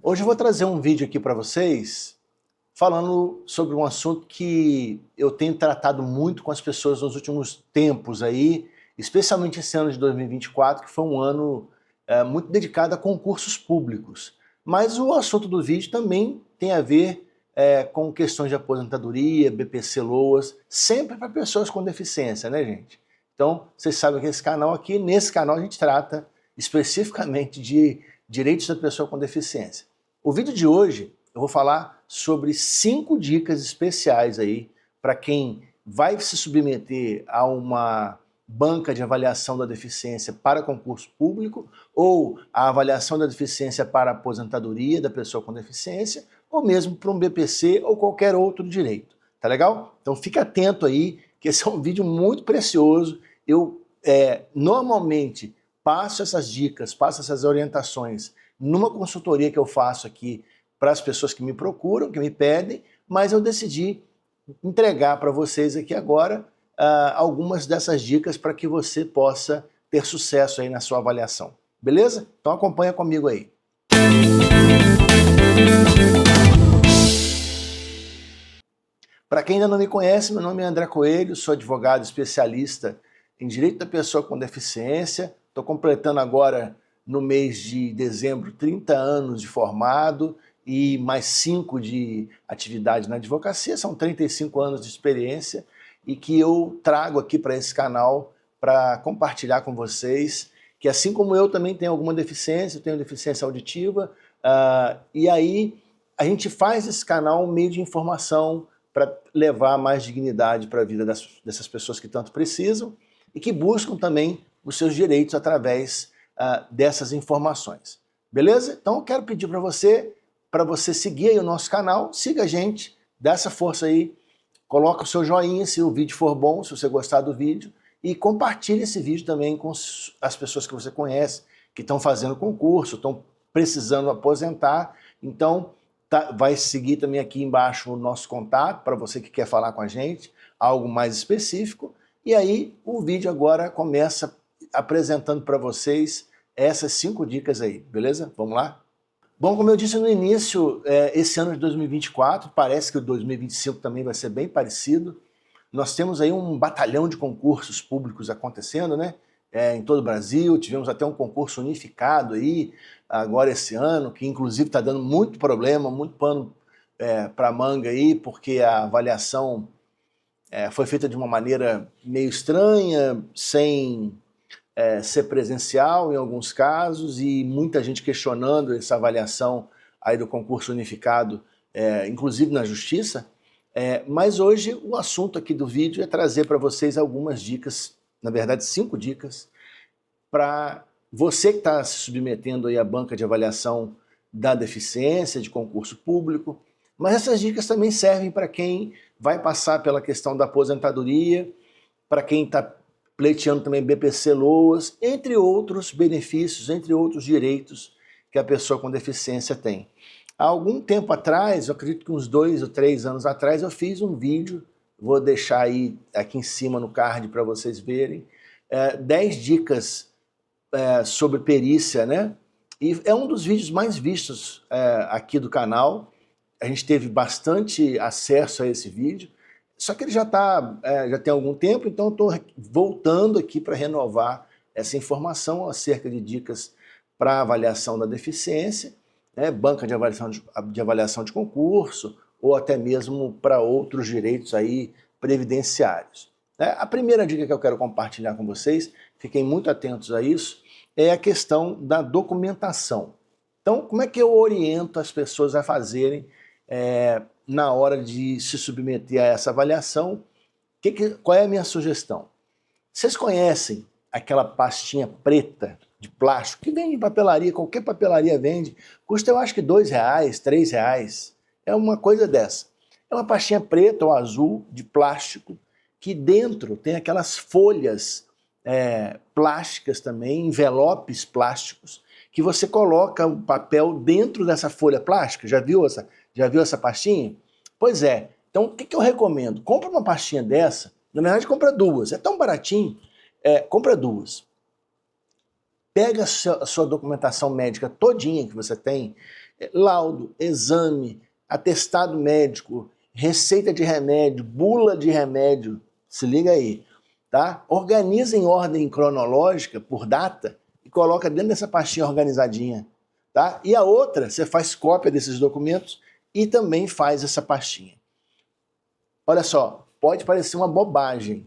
Hoje eu vou trazer um vídeo aqui para vocês falando sobre um assunto que eu tenho tratado muito com as pessoas nos últimos tempos aí, especialmente esse ano de 2024, que foi um ano muito dedicado a concursos públicos. Mas o assunto do vídeo também tem a ver com questões de aposentadoria, BPC Loas, sempre para pessoas com deficiência, né, gente? Então, vocês sabem que nesse canal a gente trata especificamente de direitos da pessoa com deficiência. O vídeo de hoje eu vou falar sobre 5 dicas especiais aí para quem vai se submeter a uma banca de avaliação da deficiência para concurso público ou a avaliação da deficiência para aposentadoria da pessoa com deficiência ou mesmo para um BPC ou qualquer outro direito. Tá legal? Então fica atento aí que esse é um vídeo muito precioso. Eu normalmente passo essas dicas, passo essas orientações numa consultoria que eu faço aqui para as pessoas que me procuram, que me pedem, mas eu decidi entregar para vocês aqui agora algumas dessas dicas para que você possa ter sucesso aí na sua avaliação. Beleza? Então acompanha comigo aí. Para quem ainda não me conhece, meu nome é André Coelho, sou advogado especialista em direito da pessoa com deficiência. Estou completando agora, no mês de dezembro, 30 anos de formado e mais 5 de atividade na advocacia, são 35 anos de experiência e que eu trago aqui para esse canal para compartilhar com vocês que assim como eu também tenho alguma deficiência, eu tenho deficiência auditiva, e aí a gente faz esse canal um meio de informação para levar mais dignidade para a vida dessas pessoas que tanto precisam e que buscam também os seus direitos através dessas informações. Beleza? Então eu quero pedir para você seguir aí o nosso canal, siga a gente, dá essa força aí, coloca o seu joinha se o vídeo for bom, se você gostar do vídeo, e compartilhe esse vídeo também com as pessoas que você conhece, que estão fazendo concurso, estão precisando aposentar. Então, vai seguir também aqui embaixo o nosso contato, para você que quer falar com a gente, algo mais específico. E aí, o vídeo agora começa apresentando para vocês essas 5 dicas aí, beleza? Vamos lá? Bom, como eu disse no início, esse ano de 2024, parece que o 2025 também vai ser bem parecido. Nós temos aí um batalhão de concursos públicos acontecendo, né? Em todo o Brasil, tivemos até um concurso unificado aí, agora esse ano, que inclusive está dando muito problema, muito pano para manga aí, porque a avaliação foi feita de uma maneira meio estranha, sem ser presencial em alguns casos, e muita gente questionando essa avaliação aí do concurso unificado, inclusive na justiça. Mas hoje o assunto aqui do vídeo é trazer para vocês algumas dicas, na verdade 5 dicas, para você que está se submetendo aí à banca de avaliação da deficiência, de concurso público, mas essas dicas também servem para quem vai passar pela questão da aposentadoria, para quem está pleiteando também BPC Loas, entre outros benefícios, entre outros direitos que a pessoa com deficiência tem. Há algum tempo atrás, eu acredito que uns 2 ou 3 anos atrás, eu fiz um vídeo, vou deixar aí aqui em cima no card para vocês verem, 10 dicas sobre perícia, né? E é um dos vídeos mais vistos aqui do canal. A gente teve bastante acesso a esse vídeo, só que ele já tem algum tempo, então eu estou voltando aqui para renovar essa informação acerca de dicas para avaliação da deficiência, banca de avaliação de concurso, ou até mesmo para outros direitos aí previdenciários. A primeira dica que eu quero compartilhar com vocês, fiquem muito atentos a isso, é a questão da documentação. Então, como é que eu oriento as pessoas a fazerem na hora de se submeter a essa avaliação? Qual é a minha sugestão? Vocês conhecem aquela pastinha preta de plástico que vende em papelaria, qualquer papelaria vende, custa eu acho que R$2, R$3, é uma coisa dessa. É uma pastinha preta ou azul de plástico que dentro tem aquelas folhas plásticas também, envelopes plásticos, que você coloca o papel dentro dessa folha plástica. Já viu essa pastinha? Pois é. Então, o que eu recomendo? Compra uma pastinha dessa, na verdade compra 2, é tão baratinho, compra 2. pega a sua documentação médica todinha que você tem, laudo, exame, atestado médico, receita de remédio, bula de remédio, se liga aí, tá? Organiza em ordem cronológica, por data, e coloca dentro dessa pastinha organizadinha, tá? E a outra, você faz cópia desses documentos e também faz essa pastinha. Olha só, pode parecer uma bobagem,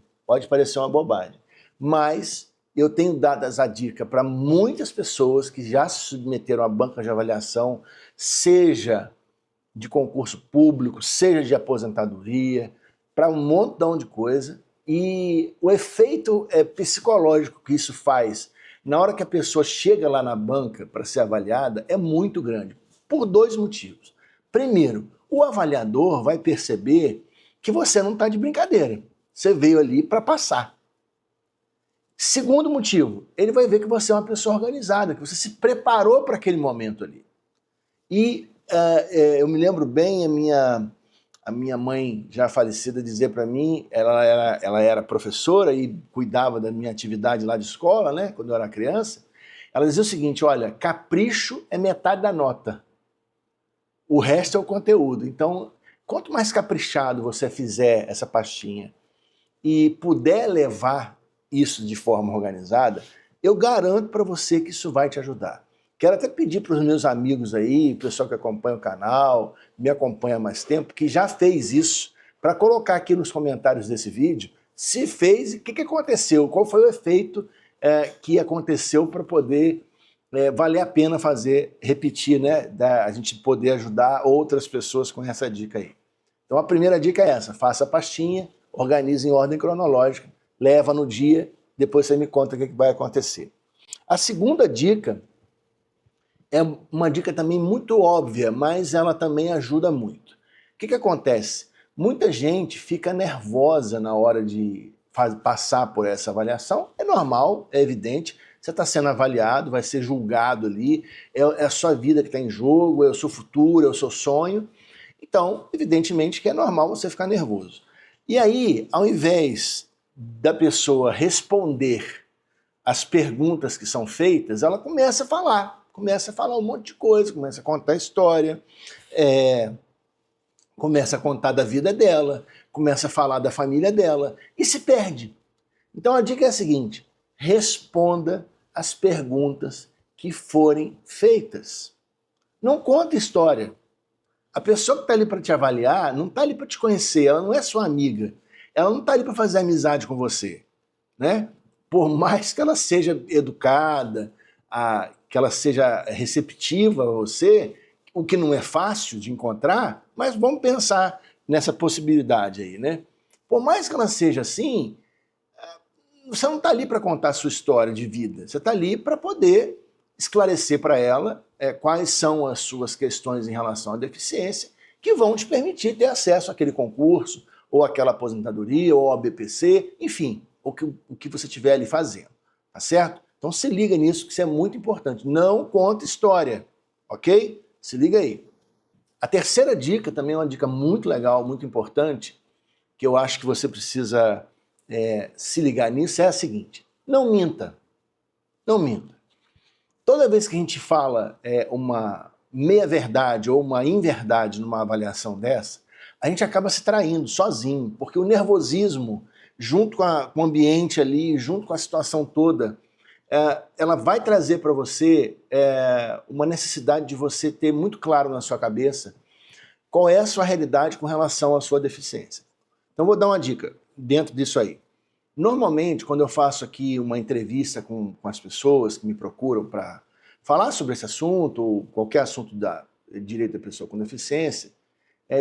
mas eu tenho dado essa dica para muitas pessoas que já se submeteram a banca de avaliação, seja de concurso público, seja de aposentadoria, para um montão de coisa, e o efeito psicológico que isso faz na hora que a pessoa chega lá na banca para ser avaliada é muito grande, por dois motivos. Primeiro, o avaliador vai perceber que você não está de brincadeira, você veio ali para passar. Segundo motivo, ele vai ver que você é uma pessoa organizada, que você se preparou para aquele momento ali. E eu me lembro bem a minha mãe já falecida dizer para mim, ela era professora e cuidava da minha atividade lá de escola, né, quando eu era criança, ela dizia o seguinte, olha, capricho é metade da nota, o resto é o conteúdo. Então, quanto mais caprichado você fizer essa pastinha e puder levar isso de forma organizada, eu garanto para você que isso vai te ajudar. Quero até pedir para os meus amigos aí, pessoal que acompanha o canal, me acompanha há mais tempo, que já fez isso, para colocar aqui nos comentários desse vídeo, se fez e o que aconteceu, qual foi o efeito que aconteceu para poder valer a pena fazer, repetir, né, a gente poder ajudar outras pessoas com essa dica aí. Então a primeira dica é essa, faça a pastinha, organize em ordem cronológica, leva no dia, depois você me conta o que vai acontecer. A segunda dica é uma dica também muito óbvia, mas ela também ajuda muito. O que acontece? Muita gente fica nervosa na hora de passar por essa avaliação, é normal, é evidente, você está sendo avaliado, vai ser julgado ali, é a sua vida que está em jogo, é o seu futuro, é o seu sonho, então, evidentemente que é normal você ficar nervoso. E aí, ao invés da pessoa responder as perguntas que são feitas, ela começa a falar um monte de coisa, começa a contar a história, começa a contar da vida dela, começa a falar da família dela e se perde. Então a dica é a seguinte, responda as perguntas que forem feitas. Não conta história. A pessoa que está ali para te avaliar não está ali para te conhecer, ela não é sua amiga, ela não está ali para fazer amizade com você, né? Por mais que ela seja educada, que ela seja receptiva a você, o que não é fácil de encontrar, mas vamos pensar nessa possibilidade aí, né? Por mais que ela seja assim, você não está ali para contar a sua história de vida, você está ali para poder esclarecer para ela quais são as suas questões em relação à deficiência que vão te permitir ter acesso àquele concurso, ou àquela aposentadoria, ou ao BPC, enfim, o que você estiver ali fazendo, tá certo? Então se liga nisso, que isso é muito importante. Não conta história, ok? Se liga aí. A terceira dica, também é uma dica muito legal, muito importante, que eu acho que você precisa se ligar nisso, é a seguinte, não minta, não minta. Toda vez que a gente fala uma meia-verdade ou uma inverdade numa avaliação dessa, a gente acaba se traindo sozinho, porque o nervosismo, junto com o ambiente ali, junto com a situação toda, ela vai trazer para você uma necessidade de você ter muito claro na sua cabeça qual é a sua realidade com relação à sua deficiência. Então vou dar uma dica dentro disso aí. Normalmente, quando eu faço aqui uma entrevista com as pessoas que me procuram para falar sobre esse assunto, ou qualquer assunto da direito da pessoa com deficiência,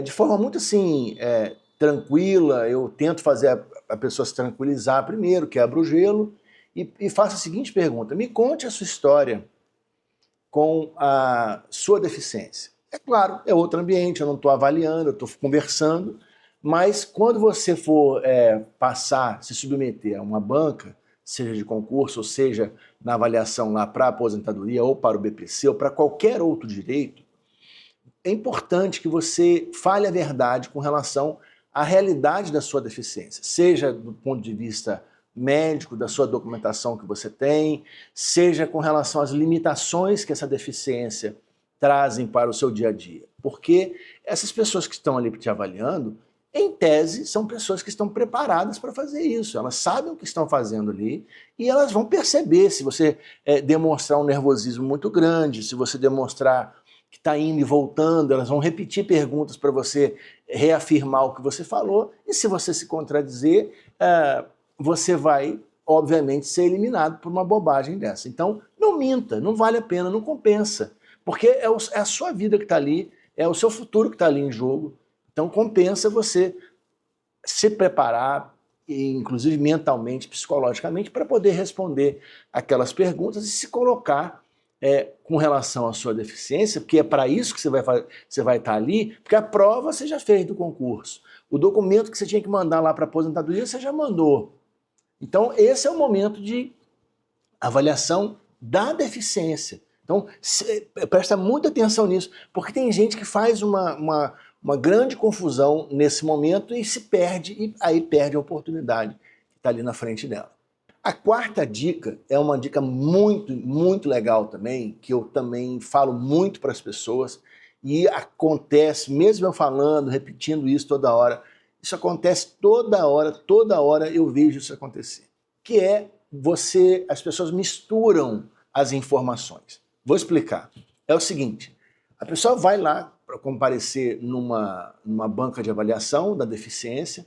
de forma muito assim, tranquila, eu tento fazer a pessoa se tranquilizar primeiro, quebro o gelo, e faço a seguinte pergunta, me conte a sua história com a sua deficiência. É claro, é outro ambiente, eu não estou avaliando, eu estou conversando, mas quando você for se submeter a uma banca, seja de concurso, ou seja na avaliação lá para a aposentadoria, ou para o BPC, ou para qualquer outro direito, é importante que você fale a verdade com relação à realidade da sua deficiência, seja do ponto de vista médico, da sua documentação que você tem, seja com relação às limitações que essa deficiência trazem para o seu dia a dia. Porque essas pessoas que estão ali te avaliando, em tese, são pessoas que estão preparadas para fazer isso. Elas sabem o que estão fazendo ali e elas vão perceber se você demonstrar um nervosismo muito grande, se você demonstrar que está indo e voltando, elas vão repetir perguntas para você reafirmar o que você falou, e se você se contradizer, você vai, obviamente, ser eliminado por uma bobagem dessa. Então, não minta, não vale a pena, não compensa, porque é a sua vida que está ali, é o seu futuro que está ali em jogo. Então compensa você se preparar, inclusive mentalmente, psicologicamente, para poder responder aquelas perguntas e se colocar com relação à sua deficiência, porque é para isso que você vai estar ali, porque a prova você já fez do concurso. O documento que você tinha que mandar lá para a aposentadoria, você já mandou. Então esse é o momento de avaliação da deficiência. Então presta muita atenção nisso, porque tem gente que faz uma grande confusão nesse momento e se perde, e aí perde a oportunidade que está ali na frente dela. A quarta dica é uma dica muito, muito legal também, que eu também falo muito para as pessoas, e acontece, mesmo eu falando, repetindo isso toda hora, isso acontece toda hora eu vejo isso acontecer, que é as pessoas misturam as informações. Vou explicar. É o seguinte, a pessoa vai lá para comparecer numa banca de avaliação da deficiência.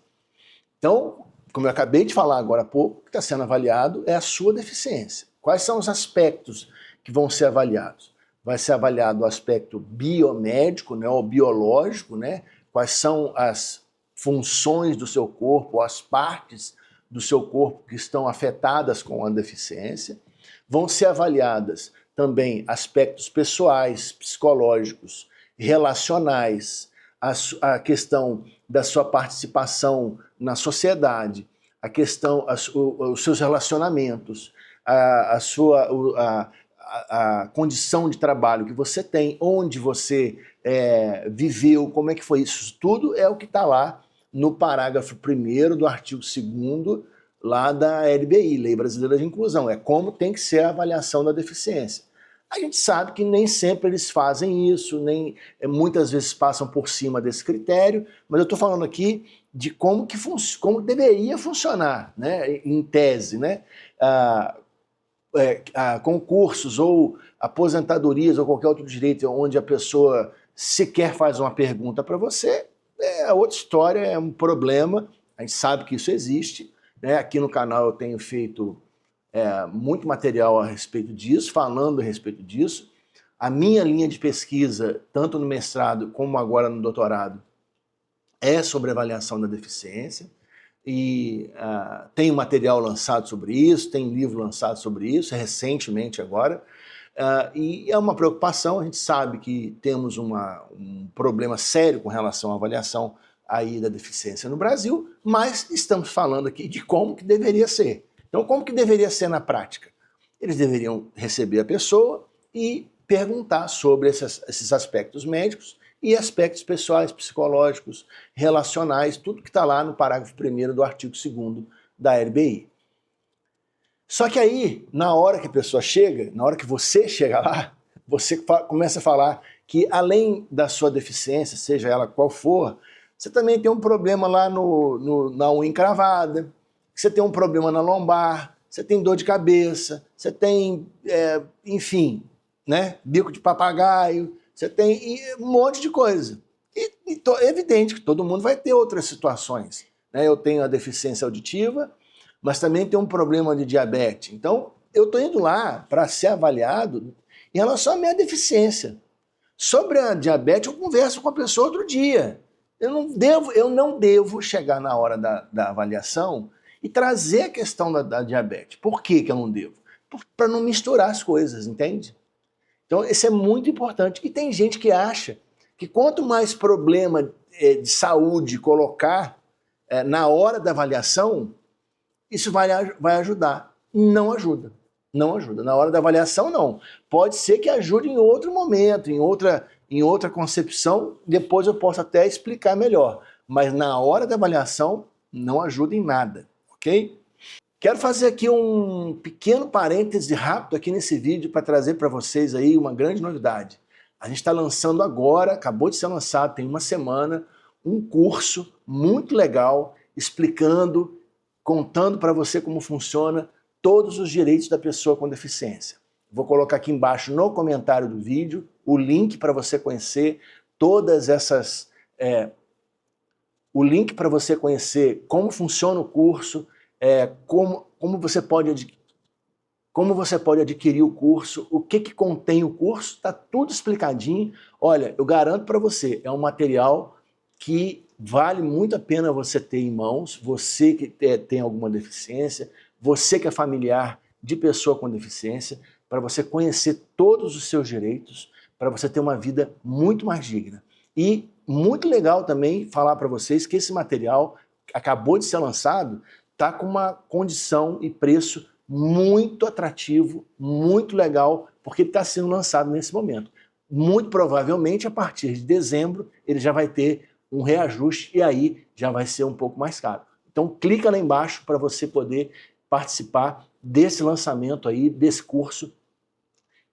Então, como eu acabei de falar agora há pouco, o que está sendo avaliado é a sua deficiência. Quais são os aspectos que vão ser avaliados? Vai ser avaliado o aspecto biomédico, né, ou biológico, né? Quais são as funções do seu corpo, as partes do seu corpo que estão afetadas com a deficiência. Vão ser avaliadas também aspectos pessoais, psicológicos, relacionais, a questão da sua participação na sociedade, a questão, os seus relacionamentos, a condição de trabalho que você tem, onde você viveu, como é que foi isso. Tudo é o que está lá no parágrafo 1º do artigo 2º lá da LBI, Lei Brasileira de Inclusão. É como tem que ser a avaliação da deficiência. A gente sabe que nem sempre eles fazem isso, muitas vezes passam por cima desse critério, mas eu estou falando aqui de como deveria funcionar, né, em tese, né? Concursos ou aposentadorias ou qualquer outro direito onde a pessoa sequer faz uma pergunta para você, é outra história, é um problema, a gente sabe que isso existe, né? Aqui no canal eu tenho feito muito material a respeito disso, falando a respeito disso. A minha linha de pesquisa, tanto no mestrado como agora no doutorado, é sobre avaliação da deficiência, e tem material lançado sobre isso, tem livro lançado sobre isso, recentemente agora, e é uma preocupação. A gente sabe que temos um problema sério com relação à avaliação aí da deficiência no Brasil, mas estamos falando aqui de como que deveria ser. Então, como que deveria ser na prática? Eles deveriam receber a pessoa e perguntar sobre esses aspectos médicos e aspectos pessoais, psicológicos, relacionais, tudo que está lá no parágrafo 1º do artigo 2º da LBI. Só que aí, na hora que a pessoa chega, na hora que você chega lá, você começa a falar que além da sua deficiência, seja ela qual for, você também tem um problema lá na unha encravada, você tem um problema na lombar, você tem dor de cabeça, você tem, enfim, né, bico de papagaio, você tem um monte de coisa. E é evidente que todo mundo vai ter outras situações, né? Eu tenho a deficiência auditiva, mas também tenho um problema de diabetes. Então, eu estou indo lá para ser avaliado em relação à minha deficiência. Sobre a diabetes, eu converso com a pessoa outro dia. Eu não devo chegar na hora da avaliação e trazer a questão da diabetes. Por que eu não devo? Para não misturar as coisas, entende? Então, isso é muito importante. E tem gente que acha que quanto mais problema de saúde colocar na hora da avaliação, isso vai ajudar. Não ajuda. Não ajuda. Na hora da avaliação, não. Pode ser que ajude em outro momento, em outra concepção, depois eu posso até explicar melhor. Mas na hora da avaliação, não ajuda em nada, ok? Quero fazer aqui um pequeno parêntese rápido aqui nesse vídeo para trazer para vocês aí uma grande novidade. A gente está lançando agora, acabou de ser lançado, tem uma semana, um curso muito legal explicando, contando para você como funciona todos os direitos da pessoa com deficiência. Vou colocar aqui embaixo no comentário do vídeo o link para você conhecer todas essas... o link para você conhecer como funciona o curso, como você pode adquirir o curso, o que contém o curso, está tudo explicadinho. Olha, eu garanto para você, é um material que vale muito a pena você ter em mãos, você que tem alguma deficiência, você que é familiar de pessoa com deficiência, para você conhecer todos os seus direitos, para você ter uma vida muito mais digna. E muito legal também falar para vocês que esse material acabou de ser lançado, está com uma condição e preço muito atrativo, muito legal, porque ele está sendo lançado nesse momento. Muito provavelmente, a partir de dezembro, ele já vai ter um reajuste e aí já vai ser um pouco mais caro. Então clica lá embaixo para você poder participar desse lançamento aí, desse curso,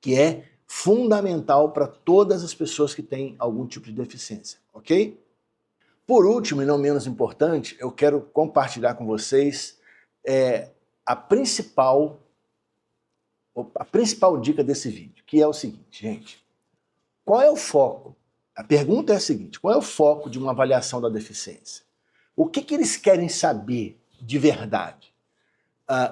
que é fundamental para todas as pessoas que têm algum tipo de deficiência, ok? Por último, e não menos importante, eu quero compartilhar com vocês a principal dica desse vídeo, que é o seguinte, gente. Qual é o foco? A pergunta é a seguinte, qual é o foco de uma avaliação da deficiência? O que eles querem saber de verdade?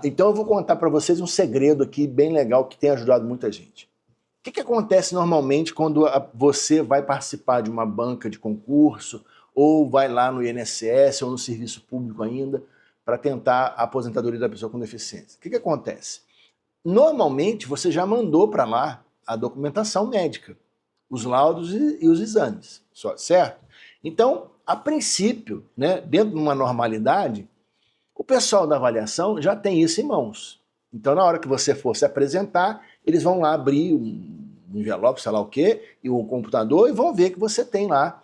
Então eu vou contar para vocês um segredo aqui bem legal que tem ajudado muita gente. O que acontece normalmente quando você vai participar de uma banca de concurso ou vai lá no INSS ou no serviço público ainda para tentar a aposentadoria da pessoa com deficiência? O que acontece? Normalmente você já mandou para lá a documentação médica, os laudos e os exames, certo? Então, a princípio, né, dentro de uma normalidade, o pessoal da avaliação já tem isso em mãos. Então, na hora que você for se apresentar, eles vão lá abrir um envelope, sei lá o quê, e um computador, e vão ver que você tem lá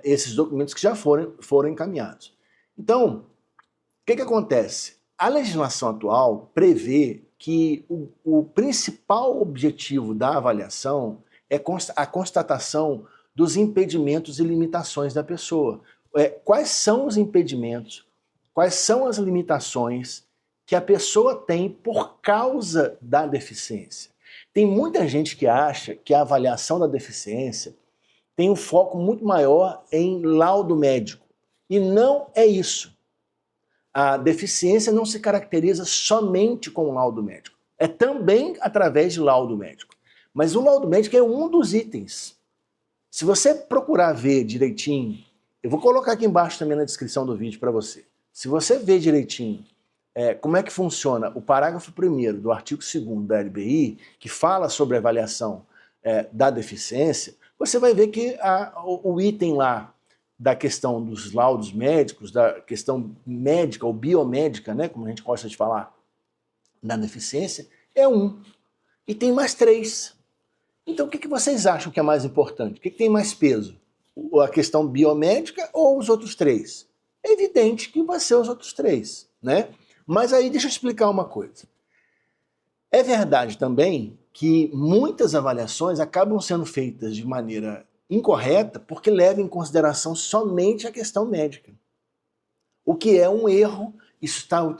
esses documentos que já foram encaminhados. Então, o que acontece? A legislação atual prevê que o principal objetivo da avaliação é a constatação dos impedimentos e limitações da pessoa. Quais são os impedimentos, quais são as limitações que a pessoa tem por causa da deficiência. Tem muita gente que acha que a avaliação da deficiência tem um foco muito maior em laudo médico. E não é isso. A deficiência não se caracteriza somente com o laudo médico. É também através de laudo médico. Mas o laudo médico é um dos itens. Se você procurar ver direitinho, eu vou colocar aqui embaixo também na descrição do vídeo para você. Se você ver direitinho como é que funciona o parágrafo 1º do artigo 2º da LBI, que fala sobre a avaliação da deficiência, você vai ver que o item lá da questão dos laudos médicos, da questão médica ou biomédica, né, como a gente gosta de falar, da deficiência, é um. E tem mais 3. Então o que vocês acham que é mais importante? O que tem mais peso? A questão biomédica ou os outros 3? É evidente que vai ser os outros 3, né? Mas aí deixa eu explicar uma coisa. É verdade também que muitas avaliações acabam sendo feitas de maneira incorreta porque levam em consideração somente a questão médica. O que é um erro, isso está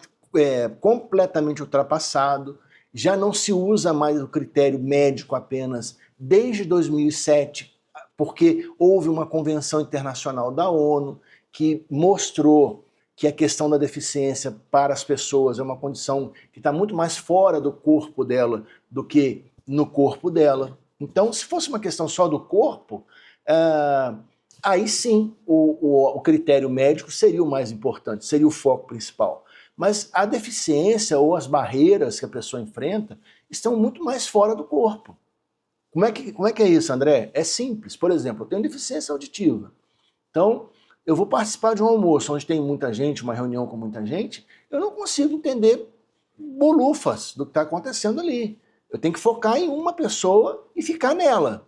completamente ultrapassado, já não se usa mais o critério médico apenas desde 2007, porque houve uma convenção internacional da ONU que mostrou que a questão da deficiência para as pessoas é uma condição que está muito mais fora do corpo dela do que no corpo dela. Então, se fosse uma questão só do corpo, aí sim o critério médico seria o mais importante, seria o foco principal. Mas a deficiência ou as barreiras que a pessoa enfrenta estão muito mais fora do corpo. Como é que é isso, André? É simples. Por exemplo, eu tenho deficiência auditiva. Então, eu vou participar de um almoço onde tem muita gente, uma reunião com muita gente, eu não consigo entender bolufas do que está acontecendo ali. Eu tenho que focar em uma pessoa e ficar nela.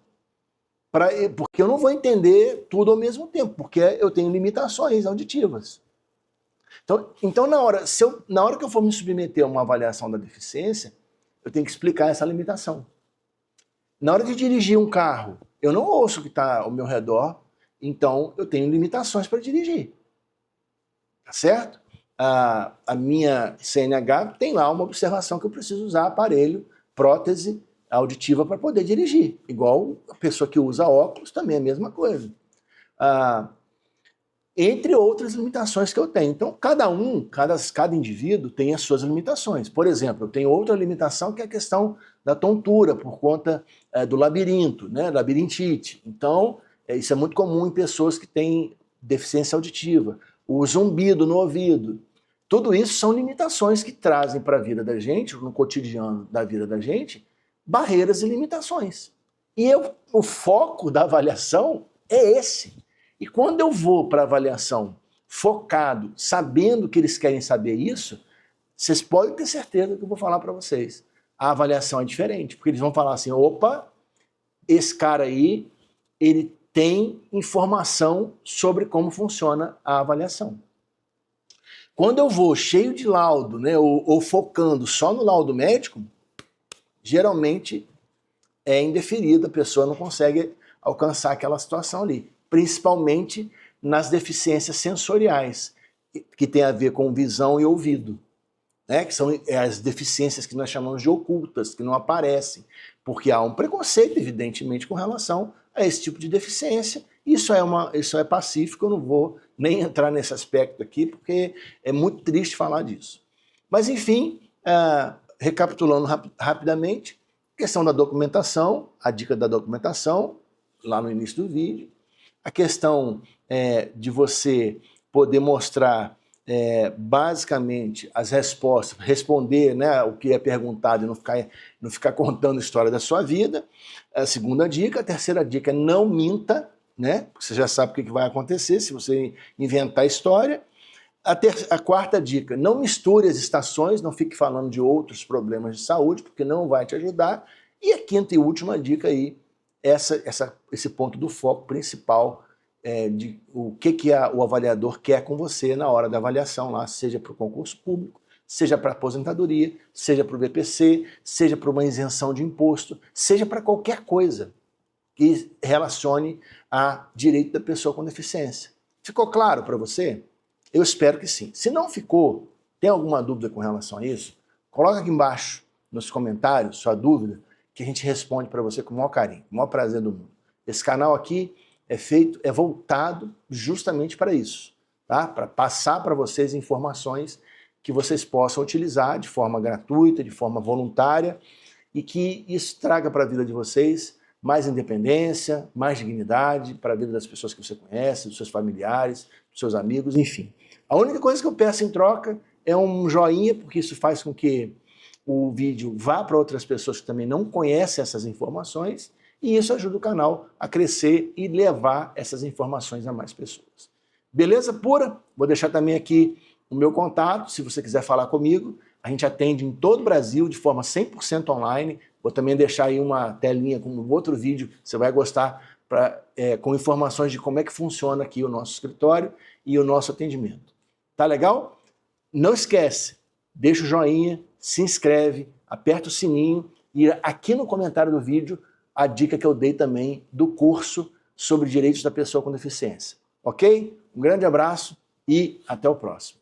Porque eu não vou entender tudo ao mesmo tempo, porque eu tenho limitações auditivas. Então na hora que eu for me submeter a uma avaliação da deficiência, eu tenho que explicar essa limitação. Na hora de dirigir um carro, eu não ouço o que está ao meu redor, então eu tenho limitações para dirigir. Tá certo? A minha CNH tem lá uma observação que eu preciso usar aparelho, prótese auditiva para poder dirigir. Igual a pessoa que usa óculos também é a mesma coisa. Entre outras limitações que eu tenho. Então, cada indivíduo tem as suas limitações. Por exemplo, eu tenho outra limitação que é a questão da tontura, por conta do labirinto, né, labirintite. Então, isso é muito comum em pessoas que têm deficiência auditiva. O zumbido no ouvido. Tudo isso são limitações que trazem para a vida da gente, no cotidiano da vida da gente, barreiras e limitações. E o foco da avaliação é esse. E quando eu vou para a avaliação focado, sabendo que eles querem saber isso, vocês podem ter certeza que eu vou falar para vocês. A avaliação é diferente, porque eles vão falar assim, opa, esse cara aí, ele tem informação sobre como funciona a avaliação. Quando eu vou cheio de laudo, né, ou focando só no laudo médico, geralmente é indeferido, a pessoa não consegue alcançar aquela situação ali. Principalmente nas deficiências sensoriais, que tem a ver com visão e ouvido, né? Que são as deficiências que nós chamamos de ocultas, que não aparecem, porque há um preconceito, evidentemente, com relação a esse tipo de deficiência. Isso é pacífico, eu não vou nem entrar nesse aspecto aqui, porque é muito triste falar disso. Mas, enfim, recapitulando rapidamente, questão da documentação, a dica da documentação, lá no início do vídeo, a questão de você poder mostrar basicamente as respostas, responder, né, o que é perguntado e não ficar contando a história da sua vida. A segunda dica. A terceira dica é não minta, né, porque você já sabe o que vai acontecer se você inventar história. A quarta dica, não misture as estações, não fique falando de outros problemas de saúde, porque não vai te ajudar. E a quinta e última dica aí, esse ponto do foco principal de o que o avaliador quer com você na hora da avaliação, lá, seja para o concurso público, seja para a aposentadoria, seja para o BPC, seja para uma isenção de imposto, seja para qualquer coisa que relacione a direito da pessoa com deficiência. Ficou claro para você? Eu espero que sim. Se não ficou, tem alguma dúvida com relação a isso? Coloca aqui embaixo nos comentários sua dúvida, que a gente responde para você com o maior carinho, com o maior prazer do mundo. Esse canal aqui é voltado justamente para isso, tá? Para passar para vocês informações que vocês possam utilizar de forma gratuita, de forma voluntária, e que isso traga para a vida de vocês mais independência, mais dignidade, para a vida das pessoas que você conhece, dos seus familiares, dos seus amigos, enfim. A única coisa que eu peço em troca é um joinha, porque isso faz com que o vídeo vá para outras pessoas que também não conhecem essas informações, e isso ajuda o canal a crescer e levar essas informações a mais pessoas. Beleza pura? Vou deixar também aqui o meu contato, se você quiser falar comigo. A gente atende em todo o Brasil de forma 100% online. Vou também deixar aí uma telinha com um outro vídeo, você vai gostar, com informações de como é que funciona aqui o nosso escritório e o nosso atendimento. Tá legal? Não esquece, deixa o joinha, se inscreve, aperta o sininho e aqui no comentário do vídeo a dica que eu dei também do curso sobre direitos da pessoa com deficiência. Ok? Um grande abraço e até o próximo.